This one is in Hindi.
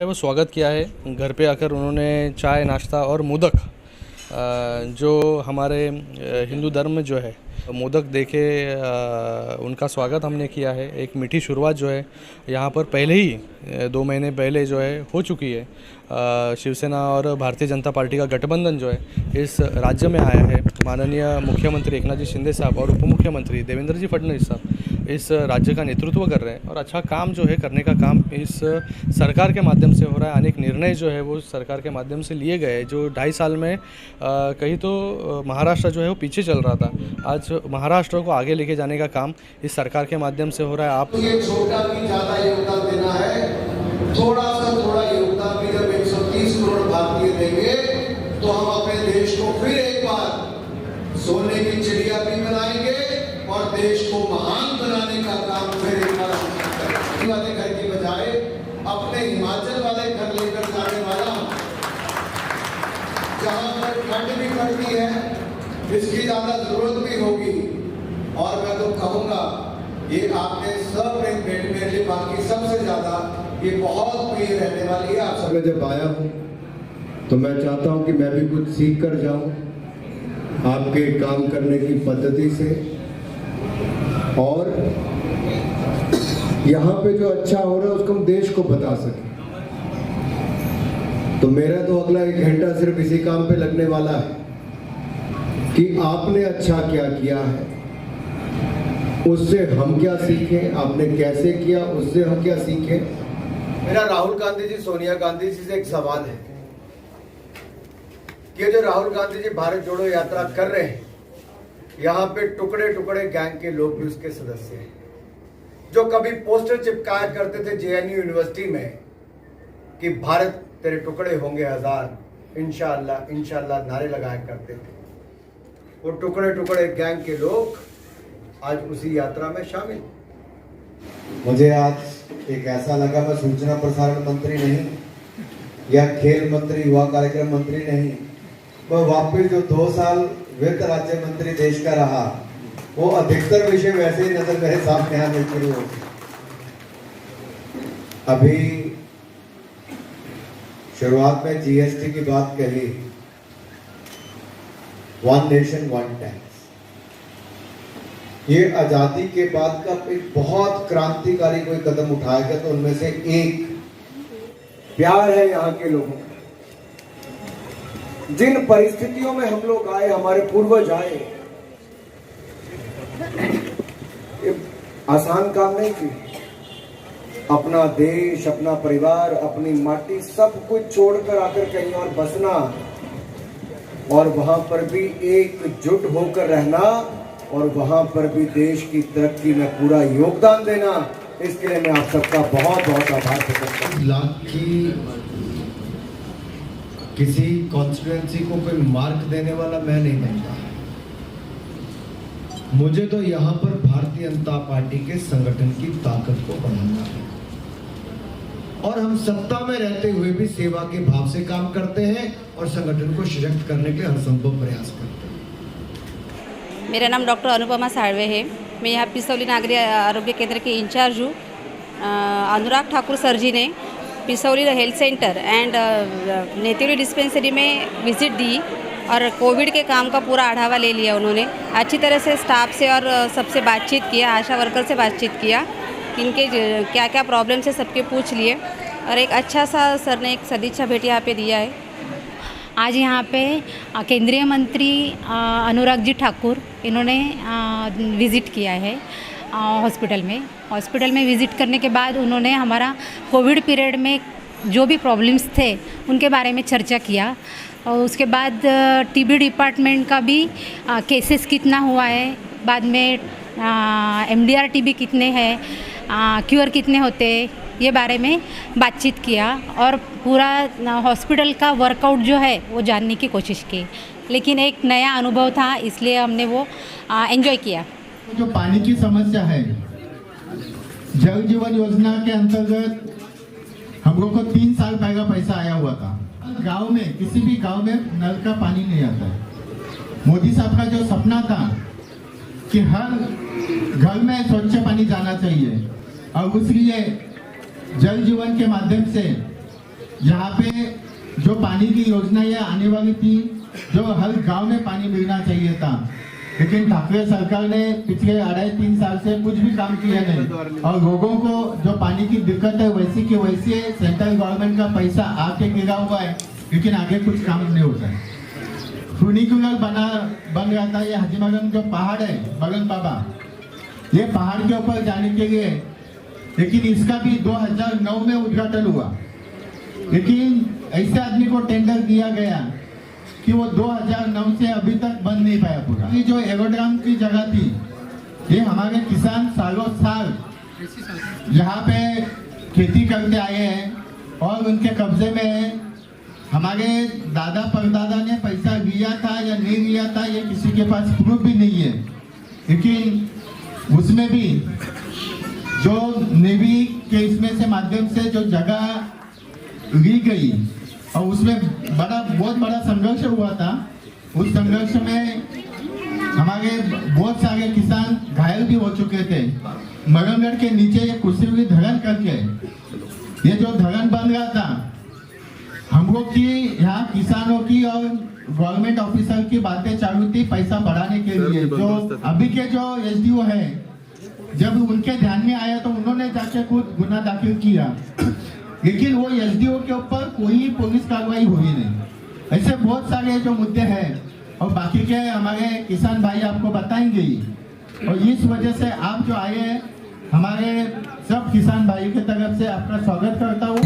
वो स्वागत किया है। घर पे आकर उन्होंने चाय नाश्ता और मोदक जो हमारे हिंदू धर्म में जो है मोदक देके उनका स्वागत हमने किया है। एक मीठी शुरुआत जो है यहाँ पर पहले ही 2 महीने पहले जो है हो चुकी है। शिवसेना और भारतीय जनता पार्टी का गठबंधन जो है इस राज्य में आया है। माननीय मुख्यमंत्री एकनाथ जी शिंदे साहब और उप मुख्यमंत्री देवेंद्र जी फडणवीस साहब इस राज्य का नेतृत्व कर रहे हैं और अच्छा काम जो है करने का काम इस सरकार के माध्यम से हो रहा है। अनेक निर्णय जो है वो सरकार के माध्यम से लिए गए जो 2.5 साल में कहीं तो महाराष्ट्र जो है वो पीछे चल रहा था। आज महाराष्ट्र को आगे लेके जाने का काम इस सरकार के माध्यम से हो रहा है। आप ये छोटा भी ज़्यादा योगदान देना है, थोड़ा योगदान भी जब 130 करोड़ भारतीय देंगे तो हम अपने देश को फिर एक बार सोने की चिड़िया भी बनाएंगे और देश को महान बनाने का काम फिर एक बार वाले घर की बजाय अपने हिमाचल वाले घर लेकर जाने वाला, जहां पर ठंड भी पड़ती है, इसकी ज्यादा जरूरत भी होगी। और मैं तो कहूंगा ये आपने सब मेरे लिए बाकी सबसे ज्यादा ये बहुत प्रिय रहने वाली है। आप सब मैं जब आया हूँ तो मैं चाहता हूँ कि मैं भी कुछ सीख कर जाऊँ आपके काम करने की पद्धति से, और यहाँ पे जो अच्छा हो रहा है उसको हम देश को बता सकें। तो मेरा तो अगला 1 घंटा सिर्फ इसी काम पे लगने वाला है कि आपने अच्छा क्या किया है, उससे हम क्या सीखें, आपने कैसे किया उससे हम क्या सीखें। मेरा राहुल गांधी जी सोनिया गांधी जी से एक सवाल है कि जो राहुल गांधी जी भारत जोड़ो यात्रा कर रहे हैं, यहाँ पे टुकड़े टुकड़े गैंग के लोग भी उसके सदस्य हैं, जो कभी पोस्टर चिपकाया करते थे जेएनयू यूनिवर्सिटी में कि भारत तेरे टुकड़े होंगे 1000, इंशाअल्लाह इंशाअल्लाह नारे लगाया करते थे। वो टुकड़े टुकड़े गैंग के लोग आज उसी यात्रा में शामिल। मुझे आज एक ऐसा लगा, मैं सूचना प्रसारण मंत्री नहीं या खेल मंत्री युवा कार्यक्रम मंत्री नहीं, मैं वापिस जो 2 साल वित्त राज्य मंत्री देश का रहा, वो अधिकतर विषय वैसे ही नजर मेरे सामने आने शुरू हो। अभी शुरुआत में जीएसटी की बात कही, 1 नेशन 1 टैक्स, ये आजादी के बाद का एक बहुत क्रांतिकारी कोई कदम उठाया गया, तो उनमें से एक प्यार है यहाँ के लोगों का। जिन परिस्थितियों में हम लोग आए, हमारे पूर्वज आए, ये आसान काम नहीं थी। अपना देश, अपना परिवार, अपनी माटी सब कुछ छोड़कर आकर कहीं और बसना और वहां पर भी एकजुट होकर रहना और वहां पर भी देश की तरक्की में पूरा योगदान देना, इसके लिए मैं आप सबका बहुत बहुत आभार प्रकट करता हूं। लाख की किसी कॉन्स्टिट्यूएंसी को कोई मार्क देने वाला मैं नहीं बनता। मुझे तो यहाँ पर भारतीय जनता पार्टी के संगठन की ताकत को बढ़ाना है, और हम सत्ता में रहते हुए भी सेवा के भाव से काम करते हैं और संगठन को सशक्त करने के हर संभव प्रयास करते हैं। मेरा नाम डॉक्टर अनुपमा साळवे है। मैं यहाँ पिसौली नागरी आरोग्य केंद्र के इंचार्ज हूँ। अनुराग ठाकुर सर जी ने Pisoli health centre and Netivali dispensary में विज़िट दी और कोविड के काम का पूरा आढ़ावा ले लिया। उन्होंने अच्छी तरह से स्टाफ से और सबसे बातचीत किया, आशा वर्कर से बातचीत किया, इनके क्या क्या प्रॉब्लम्स है सबके पूछ लिए और एक अच्छा सा सर ने एक सदिच्छा भेंट यहाँ पे दिया है। आज यहाँ पे केंद्रीय मंत्री अनुराग जी ठाकुर इन्होंने विज़िट किया है हॉस्पिटल में विज़िट करने के बाद उन्होंने हमारा कोविड पीरियड में जो भी प्रॉब्लम्स थे उनके बारे में चर्चा किया और उसके बाद टीबी डिपार्टमेंट का भी केसेस कितना हुआ है, बाद में MDR टीबी कितने हैं, क्यूर कितने होते हैं, ये बारे में बातचीत किया और पूरा हॉस्पिटल का वर्कआउट जो है वो जानने की कोशिश की। लेकिन एक नया अनुभव था, इसलिए हमने वो एंजॉय किया। जो पानी की समस्या है, जल जीवन योजना के अंतर्गत हम लोग को 3 साल पहले पैसा आया हुआ था। गांव में, किसी भी गांव में नल का पानी नहीं आता है। मोदी साहब का जो सपना था कि हर घर में स्वच्छ पानी जाना चाहिए, और उसके लिए जल जीवन के माध्यम से यहाँ पे जो पानी की योजना ये आने वाली थी, जो हर गांव में पानी मिलना चाहिए था, लेकिन ठाकरे सरकार ने पिछले 2.5-3 साल से कुछ भी काम किया नहीं। और लोगों को जो पानी की दिक्कत है वैसी की वैसी है, सेंट्रल गवर्नमेंट का पैसा आके गिरा हुआ है, लेकिन आगे कुछ काम नहीं होता है। फुनिकुलर बन रहा था, ये हाजीमगम जो पहाड़ है बगन बाबा, ये पहाड़ के ऊपर जाने के लिए, लेकिन इसका भी 2009 में उद्घाटन हुआ, लेकिन ऐसे आदमी को टेंडर दिया गया कि वो 2009 से अभी तक बन नहीं पाया पूरा। ये जो एरोड्राम की जगह थी, ये हमारे किसान सालों साल यहाँ पे खेती करते आए हैं और उनके कब्जे में है। हमारे दादा परदादा ने पैसा लिया था या नहीं लिया था, ये किसी के पास प्रूफ भी नहीं है, लेकिन उसमें भी जो नेवी के इसमें से माध्यम से जो जगह ली गई और उसमें बहुत बड़ा संघर्ष हुआ था। उस संघर्ष में हमारे बहुत सारे किसान घायल भी हो चुके थे। मगनगढ़ के नीचे ये कुशवी धरन करके ये जो धरन बन रहा था, हम लोग की यहाँ किसानों की और गवर्नमेंट ऑफिसर की बातें चालू थी पैसा बढ़ाने के लिए। जो अभी के जो एसडीओ है, जब उनके ध्यान में आया तो उन्होंने जाके खुद गुना दाखिल किया, लेकिन वो एसडीओ के ऊपर कोई पुलिस कार्रवाई हुई नहीं। ऐसे बहुत सारे जो मुद्दे हैं और बाकी के हमारे किसान भाई आपको बताएंगे ही। और इस वजह से आप जो आए हैं, हमारे सब किसान भाई की तरफ से आपका स्वागत करता हूँ।